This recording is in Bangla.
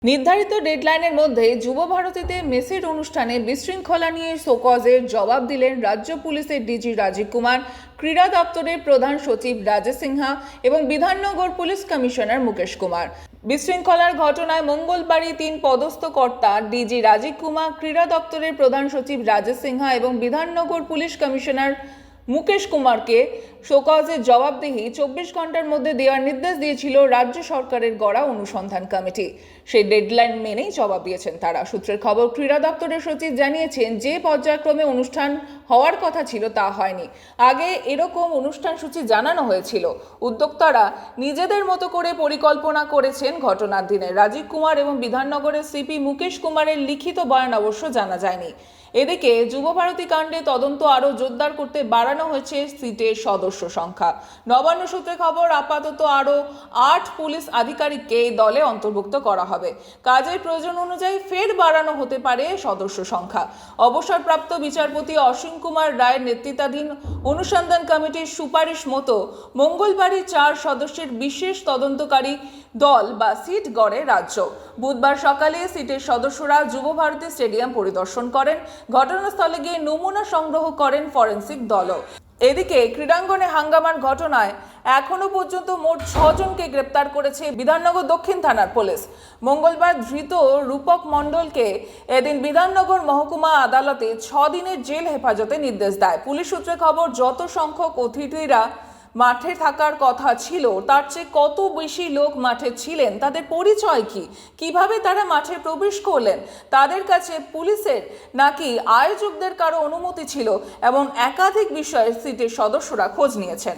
নির্ধারিত ডেডলাইনের মধ্যে যুব ভারতীতে মেসের অনুষ্ঠানে বিশৃঙ্খলা নিয়ে শোকজের জবাব দিলেন রাজ্য পুলিশের ডিজি রাজীব কুমার, ক্রীড়া দপ্তরের প্রধান সচিব রাজেশ সিনহা এবং বিধাননগর পুলিশ কমিশনার মুকেশ কুমার। বিশৃঙ্খলার ঘটনায় মঙ্গলবারই 3 পদস্থ কর্তা ডিজি রাজীব কুমার, ক্রীড়া দপ্তরের প্রধান সচিব রাজেশ সিনহা এবং বিধাননগর পুলিশ কমিশনার মুকেশ কুমারকে শোকজের জবাবদিহি 24 ঘন্টার মধ্যে দেওয়ার নির্দেশ দিয়েছিল রাজ্য সরকারের গড়া অনুসন্ধান কমিটি। সেই ডেডলাইন মেনেই জবাব দিয়েছেন তারা। সূত্রের খবর, ক্রীড়া দপ্তরের সচিব জানিয়েছেন যে পর্যায়ক্রমে অনুষ্ঠান হওয়ার কথা ছিল তা হয়নি। আগে এরকম অনুষ্ঠান সূচি জানানো হয়েছিল। উদ্যোক্তারা নিজেদের মতো করে পরিকল্পনা করেছেন ঘটনার দিনে। রাজীব কুমার এবং বিধাননগরের সিপি মুকেশ কুমারের লিখিত বয়ান অবশ্য জানা যায়নি। এদিকে যুব ভারতী কাণ্ডে তদন্ত আরও জোরদার করতে বাড়ানো হয়েছে সিটের সদস্য সংখ্যা। নবান্ন সূত্রে খবর, আপাতত আরও 8 পুলিশ আধিকারিককে এই দলে অন্তর্ভুক্ত করা হবে। কাজের প্রয়োজন অনুযায়ী ফের বাড়ানো হতে পারে সদস্য সংখ্যা। অবসরপ্রাপ্ত বিচারপতি অসীম কুমার রায়ের নেতৃত্বাধীন অনুসন্ধান কমিটির সুপারিশ মতো মঙ্গলবারই 4 সদস্যের বিশেষ তদন্তকারী দল বা সিট গড়ে রাজ্য। বুধবার সকালে সিটের সদস্যরা যুব ভারতী স্টেডিয়াম পরিদর্শন করেন। ঘটনাস্থলে গিয়ে নমুনা সংগ্রহ করেন ফরেন্সিক দলও। এদিকে ক্রীড়াঙ্গনে হাঙ্গামার ঘটনায় এখনো পর্যন্ত মোট 6 জনকে গ্রেপ্তার করেছে বিধাননগর দক্ষিণ থানার পুলিশ। মঙ্গলবার ধৃত রূপক মণ্ডলকে এদিন বিধাননগর মহকুমা আদালতে 6 দিনের জেল হেফাজতে নির্দেশ দেয়। পুলিশ সূত্রে খবর, যত সংখ্যক অতিথিরা মাঠে থাকার কথা ছিল তার চেয়ে কত বেশি লোক মাঠে ছিলেন, তাদের পরিচয় কি, কিভাবে তারা মাঠে প্রবেশ করলেন, তাদের কাছে পুলিশের নাকি আয়োজকদের কারো অনুমতি ছিল এবং একাধিক বিষয়ে সিটের সদস্যরা খোঁজ নিয়েছেন।